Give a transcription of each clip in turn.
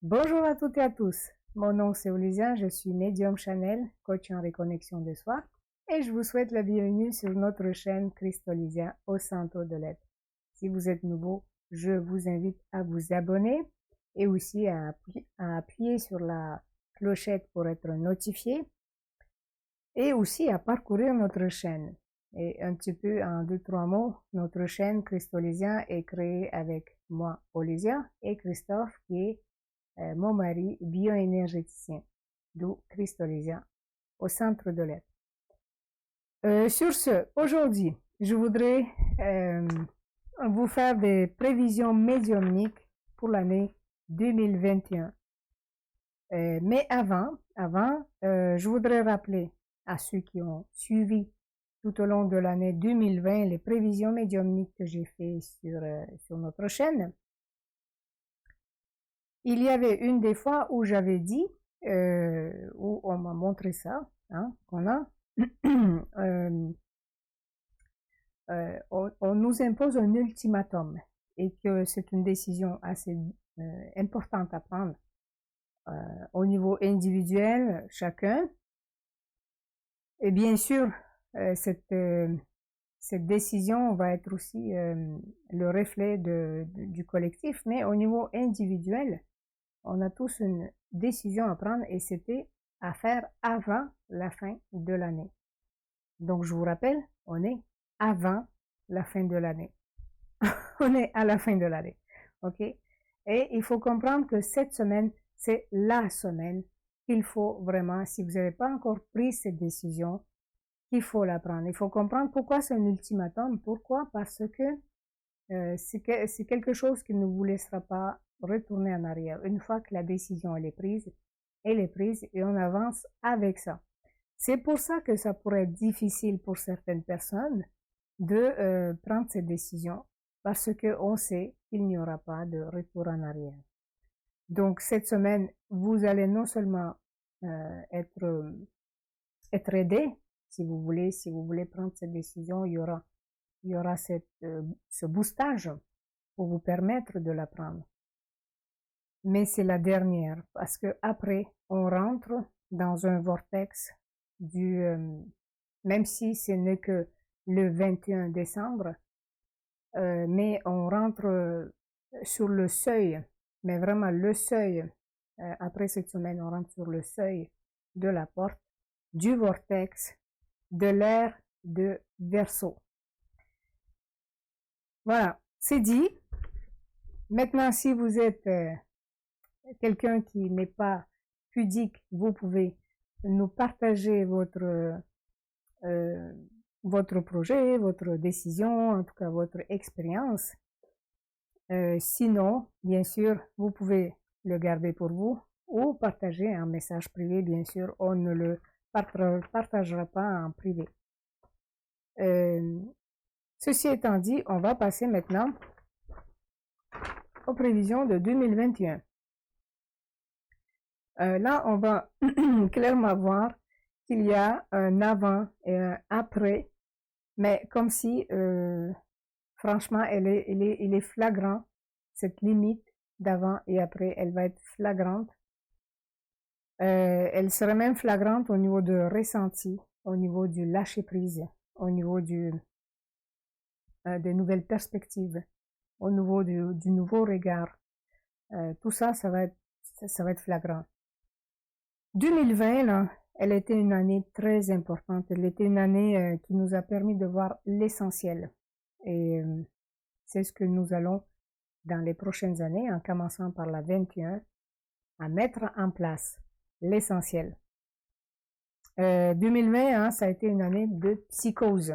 Bonjour à toutes et à tous. Mon nom c'est Olivia, je suis médium Chanel, coach en reconnexion de soi, et je vous souhaite la bienvenue sur notre chaîne Christolisia au centre de l'être. Si vous êtes nouveau, je vous invite à vous abonner et aussi à appuyer sur la clochette pour être notifié et aussi à parcourir notre chaîne. Et un petit peu en 2-3 mots, notre chaîne Christolisia est créée avec moi, Olivia, et Christophe qui est mon mari bioénergéticien, d'où Christolisia, au centre de l'être. Sur ce, aujourd'hui, je voudrais vous faire des prévisions médiumniques pour l'année 2021. Mais avant, je voudrais rappeler à ceux qui ont suivi tout au long de l'année 2020 les prévisions médiumniques que j'ai fait sur notre chaîne. Il y avait une des fois où j'avais dit, où on m'a montré ça, hein, qu'on a, on nous impose un ultimatum et que c'est une décision assez importante à prendre au niveau individuel, chacun. Et bien sûr, cette décision va être aussi le reflet du collectif, mais au niveau individuel, on a tous une décision à prendre et c'était à faire avant la fin de l'année. Donc, je vous rappelle, on est avant la fin de l'année. On est à la fin de l'année. OK? Et il faut comprendre que cette semaine, c'est la semaine qu'il faut vraiment, si vous n'avez pas encore pris cette décision, qu'il faut la prendre. Il faut comprendre pourquoi c'est un ultimatum. Pourquoi? Parce que c'est quelque chose qui ne vous laissera pas retourner en arrière. Une fois que la décision elle est prise et on avance avec ça. C'est pour ça que ça pourrait être difficile pour certaines personnes de prendre cette décision parce qu'on sait qu'il n'y aura pas de retour en arrière. Donc cette semaine, vous allez non seulement être aidé, si vous voulez prendre cette décision, il y aura ce boostage pour vous permettre de la prendre. Mais c'est la dernière, parce que après, on rentre dans un vortex même si ce n'est que le 21 décembre, mais on rentre sur le seuil, mais vraiment le seuil, après cette semaine, on rentre sur le seuil de la porte du vortex de l'ère de Verseau. Voilà, c'est dit. Maintenant, si vous êtes quelqu'un qui n'est pas pudique, vous pouvez nous partager votre projet, votre décision, en tout cas votre expérience. Sinon, bien sûr, vous pouvez le garder pour vous ou partager un message privé, bien sûr, on ne le partagera pas en privé. Ceci étant dit, on va passer maintenant aux prévisions de 2021. Là, on va clairement voir qu'il y a un avant et un après, mais comme si, franchement, il est flagrant, cette limite d'avant et après, elle va être flagrante. Elle serait même flagrante au niveau de ressenti, au niveau du lâcher-prise, au niveau des nouvelles perspectives, au niveau du nouveau regard. Tout ça, ça va être flagrant. 2020, là, elle était une année très importante. Elle était une année qui nous a permis de voir l'essentiel. Et c'est ce que nous allons, dans les prochaines années, en commençant par la 21, à mettre en place l'essentiel. 2020, hein, ça a été une année de psychose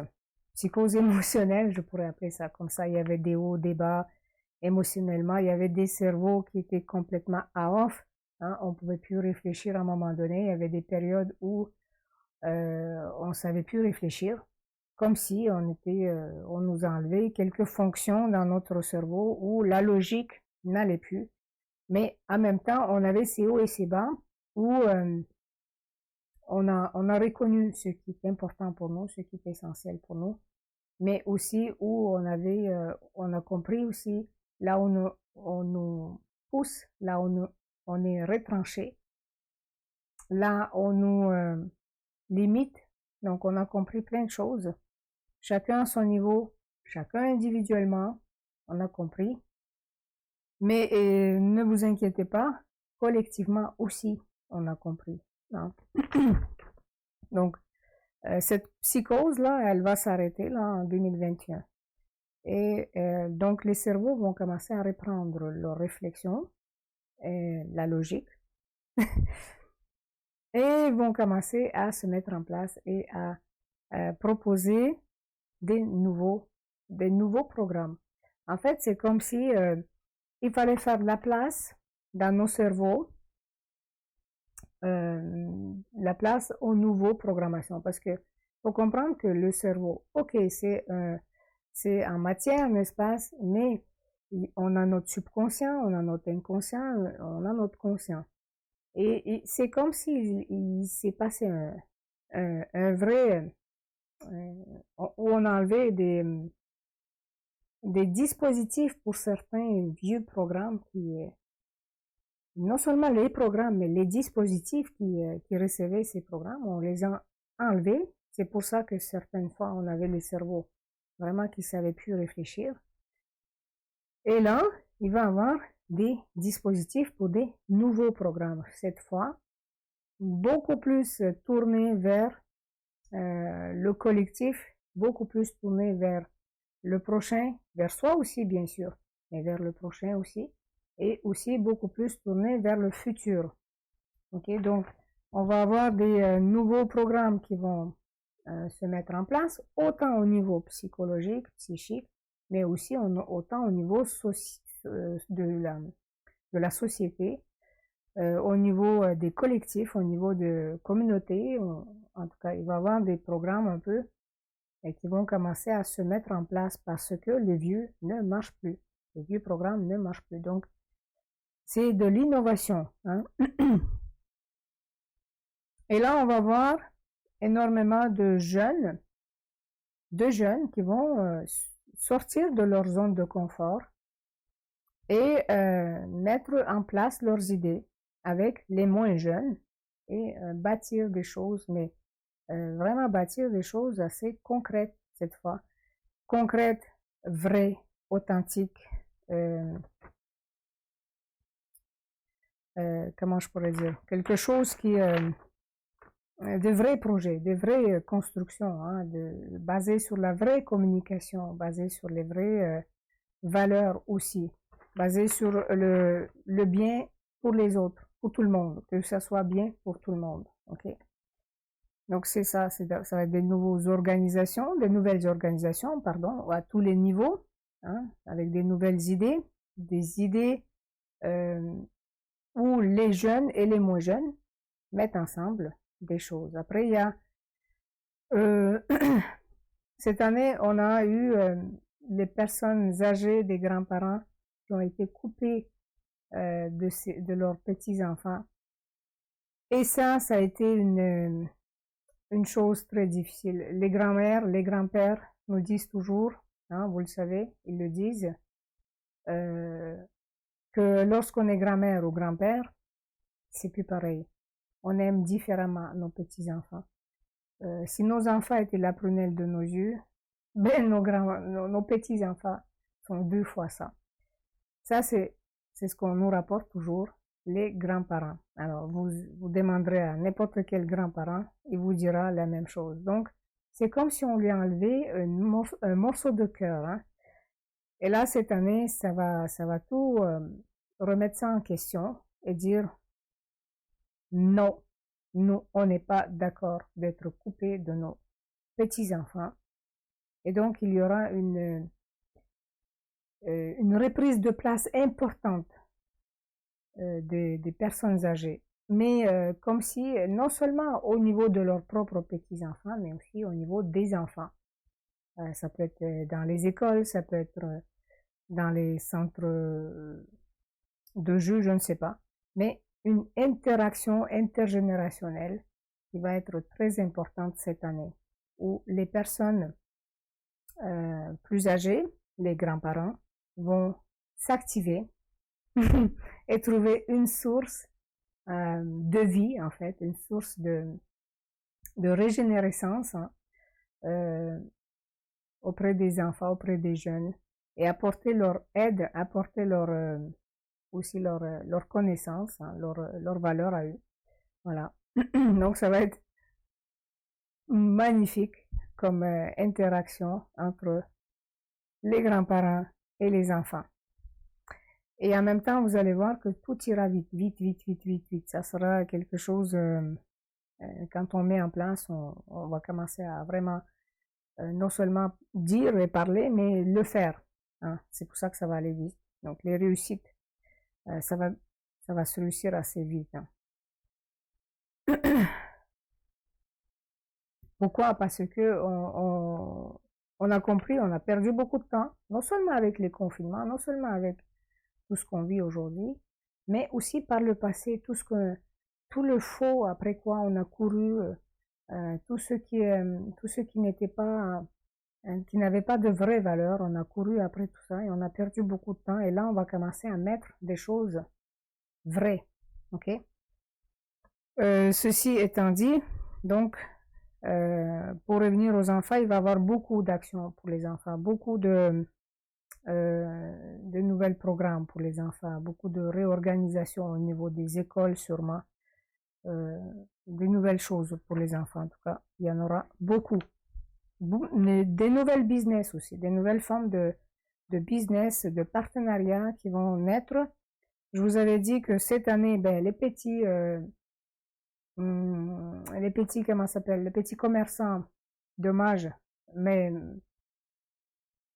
émotionnelle, je pourrais appeler ça comme ça. Il y avait des hauts, des bas émotionnellement. Il y avait des cerveaux qui étaient complètement off. Hein, on pouvait plus réfléchir à un moment donné. Il y avait des périodes où on savait plus réfléchir, comme si on nous enlevait quelques fonctions dans notre cerveau où la logique n'allait plus. Mais en même temps, on avait ces hauts et ces bas où on a reconnu ce qui est important pour nous, ce qui est essentiel pour nous, mais aussi où on a compris aussi là où on nous pousse, là où on est retranché. Là, on nous limite. Donc, on a compris plein de choses. Chacun à son niveau, chacun individuellement, on a compris. Mais ne vous inquiétez pas, collectivement aussi, on a compris. Hein. Donc, cette psychose-là, elle va s'arrêter là en 2021. Et donc, les cerveaux vont commencer à reprendre leur réflexion, la logique, et vont commencer à se mettre en place et à proposer des nouveaux programmes. En fait, c'est comme si il fallait faire de la place dans nos cerveaux, la place aux nouveaux programmations. Parce que faut comprendre que le cerveau, ok, c'est en matière, n'est-ce pas, mais on a notre subconscient, on a notre inconscient, on a notre conscient. Et c'est comme s'il s'est passé un vrai, où on a enlevé des dispositifs pour certains vieux programmes non seulement les programmes, mais les dispositifs qui recevaient ces programmes, on les a enlevés. C'est pour ça que certaines fois, on avait les cerveaux vraiment qui ne savaient plus réfléchir. Et là, il va y avoir des dispositifs pour des nouveaux programmes. Cette fois, beaucoup plus tournés vers le collectif, beaucoup plus tournés vers le prochain, vers soi aussi bien sûr, mais vers le prochain aussi, et aussi beaucoup plus tourné vers le futur. Ok, donc on va avoir des nouveaux programmes qui vont se mettre en place, autant au niveau psychologique, psychique, mais aussi autant au niveau de la société, au niveau des collectifs, au niveau de communautés. En tout cas, il va y avoir des programmes un peu et qui vont commencer à se mettre en place parce que les vieux ne marchent plus. Les vieux programmes ne marchent plus. Donc, c'est de l'innovation. Hein. Et là, on va voir énormément de jeunes qui vont sortir de leur zone de confort et mettre en place leurs idées avec les moins jeunes et bâtir des choses, mais vraiment bâtir des choses assez concrètes cette fois. Concrètes, vraies, authentiques. Comment je pourrais dire? Quelque chose qui... de vrais projets, de vraies constructions, hein, basées sur la vraie communication, basées sur les vraies valeurs aussi, basées sur le bien pour les autres, pour tout le monde, que ça soit bien pour tout le monde. Ok. Donc c'est ça, ça va être des nouvelles organisations, pardon, à tous les niveaux, hein, avec des nouvelles idées, des idées où les jeunes et les moins jeunes mettent ensemble des choses. Après, il y a cette année, on a eu les personnes âgées, des grands-parents qui ont été coupés de leurs petits-enfants. Et ça a été une chose très difficile. Les grands-mères, les grands-pères nous disent toujours, hein, vous le savez, ils le disent, que lorsqu'on est grand-mère ou grand-père, c'est plus pareil. On aime différemment nos petits-enfants. Si nos enfants étaient la prunelle de nos yeux, ben nos petits-enfants sont 2 fois ça. Ça, c'est ce qu'on nous rapporte toujours, les grands-parents. Alors, vous demanderez à n'importe quel grand-parent, il vous dira la même chose. Donc, c'est comme si on lui enlevait un morceau de cœur. Hein. Et là, cette année, ça va tout remettre ça en question et dire non, nous, on n'est pas d'accord d'être coupés de nos petits-enfants. Et donc, il y aura une reprise de place importante des personnes âgées. Mais comme si, non seulement au niveau de leurs propres petits-enfants, mais aussi au niveau des enfants. Ça peut être dans les écoles, ça peut être dans les centres de jeux, je ne sais pas. Mais une interaction intergénérationnelle qui va être très importante cette année, où les personnes plus âgées, les grands-parents, vont s'activer et trouver une source de vie, en fait, une source de régénérescence, hein, auprès des enfants, auprès des jeunes, et apporter leur aide, apporter aussi leur connaissance, hein, leur valeur à eux. Voilà. Donc ça va être magnifique comme interaction entre les grands-parents et les enfants. Et en même temps, vous allez voir que tout ira vite, vite, vite, vite, vite, vite. Ça sera quelque chose, quand on met en place, on va commencer à vraiment non seulement dire et parler, mais le faire, hein. C'est pour ça que ça va aller vite. Donc les réussites, ça va se réussir assez vite, hein. Pourquoi? Parce que on a compris, on a perdu beaucoup de temps, non seulement avec les confinements, non seulement avec tout ce qu'on vit aujourd'hui, mais aussi par le passé, tout le faux après quoi on a couru, tout ce qui n'était pas, qui n'avait pas de vraie valeur, on a couru après tout ça et on a perdu beaucoup de temps. Et là, on va commencer à mettre des choses vraies, ok? Ceci étant dit, donc, pour revenir aux enfants, il va y avoir beaucoup d'actions pour les enfants, beaucoup de nouvelles programmes pour les enfants, beaucoup de réorganisation au niveau des écoles sûrement, des nouvelles choses pour les enfants en tout cas, il y en aura beaucoup. Mais des nouvelles business aussi, des nouvelles formes de business, de partenariats qui vont naître. Je vous avais dit que cette année, ben, les petits, comment ça s'appelle, les petits commerçants, dommage, mais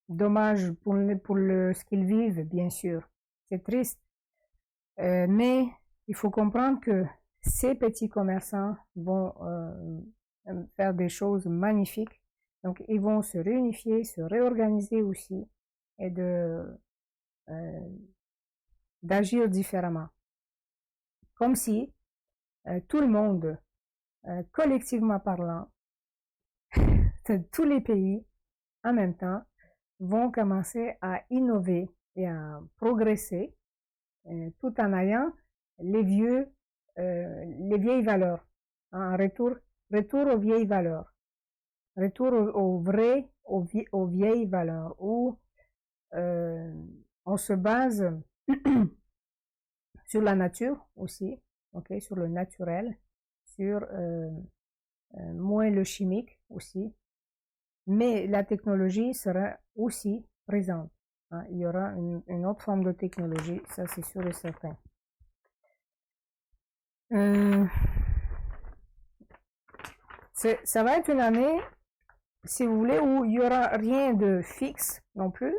dommage pour ce qu'ils vivent, bien sûr. C'est triste. Mais il faut comprendre que ces petits commerçants vont faire des choses magnifiques. Donc, ils vont se réunifier, se réorganiser aussi et d'agir différemment. Comme si tout le monde, collectivement parlant, de tous les pays, en même temps, vont commencer à innover et à progresser tout en ayant les vieilles valeurs. Un retour aux vieilles valeurs. Retour aux vieilles valeurs où on se base sur la nature aussi, ok, sur le naturel, sur moins le chimique aussi, mais la technologie sera aussi présente, hein. Il y aura une autre forme de technologie, ça c'est sûr et certain. Ça va être une année, si vous voulez, où il n'y aura rien de fixe non plus.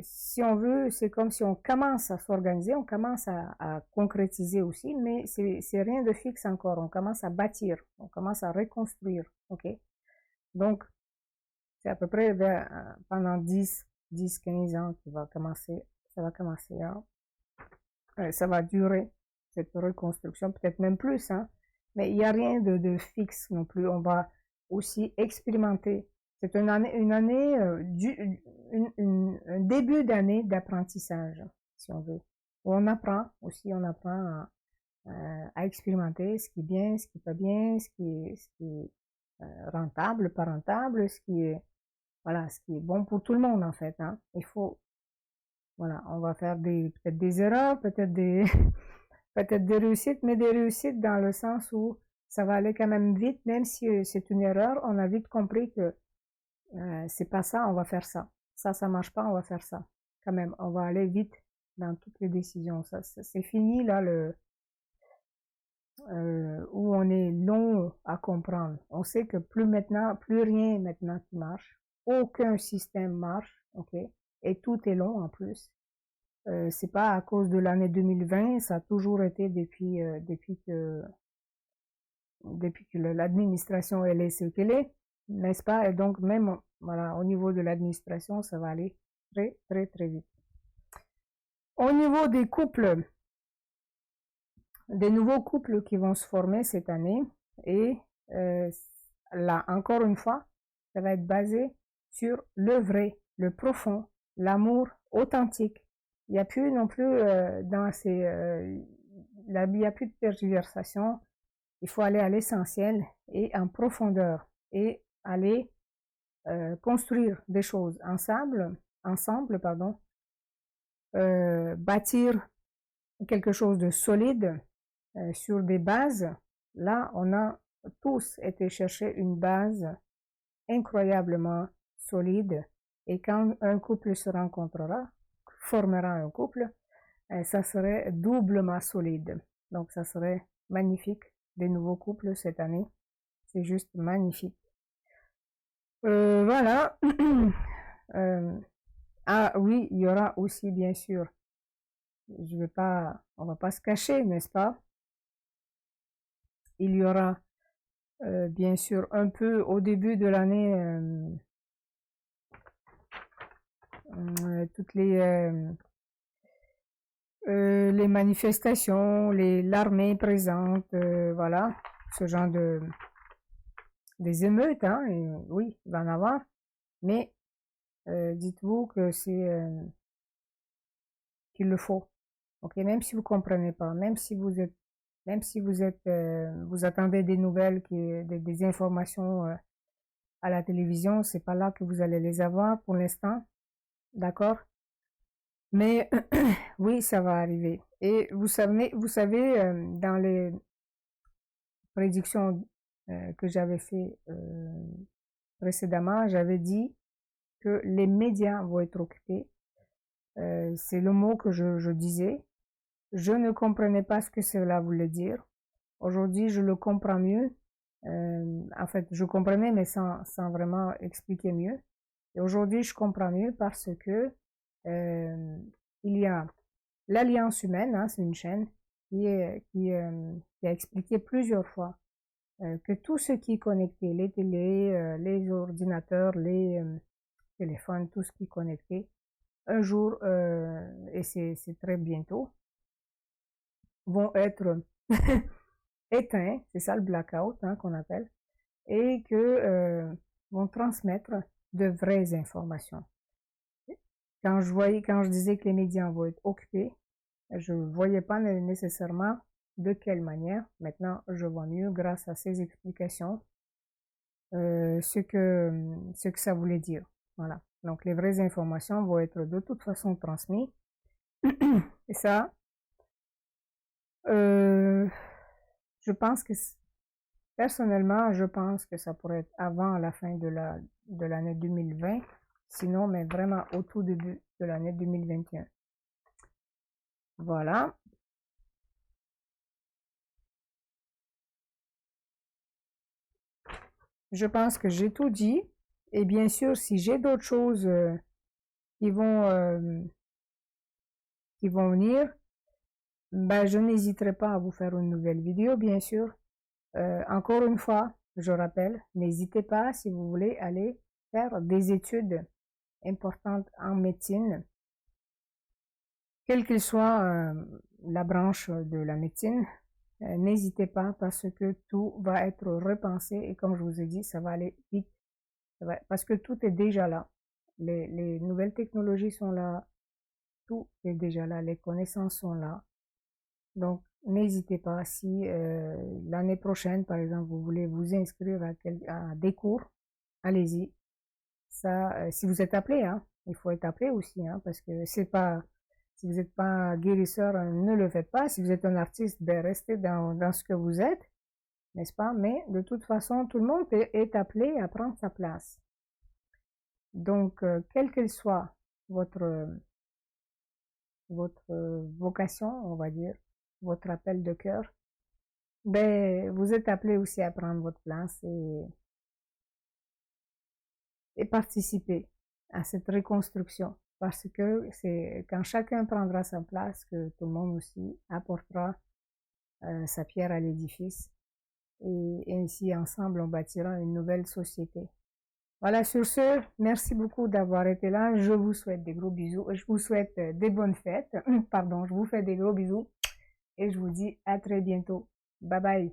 Si on veut, c'est comme si on commence à s'organiser, on commence à concrétiser aussi, mais c'est rien de fixe encore. On commence à bâtir, on commence à reconstruire, ok? Donc, c'est à peu près pendant 10-15 ans ça va commencer, hein. Ça va durer, cette reconstruction, peut-être même plus, hein. Mais il n'y a rien de fixe non plus. On va aussi expérimenter. C'est un début d'année d'apprentissage, si on veut. Où on apprend aussi, à expérimenter ce qui est bien, ce qui est pas bien, ce qui est rentable, pas rentable, ce qui est bon pour tout le monde en fait, hein. Il faut, voilà, on va faire peut-être des erreurs, peut-être des peut-être des réussites, mais des réussites dans le sens où ça va aller quand même vite, même si c'est une erreur, on a vite compris que c'est pas ça, on va faire ça. Ça marche pas, on va faire ça. Quand même, on va aller vite dans toutes les décisions. Ça, c'est fini là où on est long à comprendre. On sait que plus rien maintenant qui marche. Aucun système marche, ok? Et tout est long en plus. C'est pas à cause de l'année 2020, ça a toujours été depuis que l'administration elle est ce qu'elle est, n'est-ce pas? Et donc même voilà, au niveau de l'administration, ça va aller très très très vite. Au niveau des couples, des nouveaux couples qui vont se former cette année, et là encore une fois, ça va être basé sur le vrai, le profond, l'amour authentique, Il n'y a plus non plus dans ces... il n'y a plus de tergiversation. Il faut aller à l'essentiel et en profondeur et aller construire des choses ensemble, pardon, bâtir quelque chose de solide sur des bases. Là, on a tous été chercher une base incroyablement solide et quand un couple se rencontrera, formera un couple, ça serait doublement solide. Donc, ça serait magnifique. Des nouveaux couples cette année. C'est juste magnifique. Voilà. Ah oui, il y aura aussi, bien sûr, on va pas se cacher, n'est-ce pas? Il y aura, bien sûr, un peu au début de l'année, toutes les manifestations, l'armée présente, voilà, ce genre des émeutes, hein, et oui, il va en avoir, mais dites-vous que c'est qu'il le faut. Ok, même si vous comprenez pas, même si vous attendez des nouvelles, des informations à la télévision, c'est pas là que vous allez les avoir pour l'instant, d'accord? Mais oui, ça va arriver. Et vous savez, dans les prédictions que j'avais fait précédemment, j'avais dit que les médias vont être occupés. C'est le mot que je disais. Je ne comprenais pas ce que cela voulait dire. Aujourd'hui, je le comprends mieux. En fait, je comprenais, mais sans vraiment expliquer mieux. Et aujourd'hui, je comprends mieux parce que il y a l'Alliance humaine, hein, c'est une chaîne qui a expliqué plusieurs fois que tout ce qui est connecté, les télés, les ordinateurs, les téléphones, tout ce qui est connecté, un jour, et c'est très bientôt, vont être éteints, c'est ça le blackout, hein, qu'on appelle, et que vont transmettre de vraies informations. Quand je disais que les médias vont être occupés, je ne voyais pas nécessairement de quelle manière. Maintenant, je vois mieux grâce à ces explications ce que ça voulait dire. Voilà. Donc, les vraies informations vont être de toute façon transmises. Et ça, je pense que, personnellement, je pense que ça pourrait être avant la fin de l'année 2020. Sinon, mais vraiment au tout début de l'année 2021. Voilà. Je pense que j'ai tout dit. Et bien sûr, si j'ai d'autres choses qui vont venir, ben, je n'hésiterai pas à vous faire une nouvelle vidéo, bien sûr. Encore une fois, je rappelle, n'hésitez pas si vous voulez aller faire des études importantes en médecine, quelle qu'elle soit la branche de la médecine, n'hésitez pas parce que tout va être repensé et comme je vous ai dit, ça va aller vite. Parce que tout est déjà là. Les nouvelles technologies sont là, tout est déjà là, les connaissances sont là. Donc, n'hésitez pas si l'année prochaine, par exemple, vous voulez vous inscrire à des cours, allez-y. Ça, si vous êtes appelé, hein, il faut être appelé aussi, hein, parce que c'est pas, si vous n'êtes pas guérisseur, ne le faites pas. Si vous êtes un artiste, ben restez dans ce que vous êtes, n'est-ce pas? Mais de toute façon, tout le monde est appelé à prendre sa place. Donc, quelle qu'elle soit votre vocation, on va dire, votre appel de cœur, ben, vous êtes appelé aussi à prendre votre place et participer à cette reconstruction. Parce que c'est quand chacun prendra sa place que tout le monde aussi apportera sa pierre à l'édifice. Et ainsi, ensemble, on bâtira une nouvelle société. Voilà, sur ce, merci beaucoup d'avoir été là. Je vous souhaite des gros bisous. Je vous souhaite des bonnes fêtes. Pardon, je vous fais des gros bisous. Et je vous dis à très bientôt. Bye bye.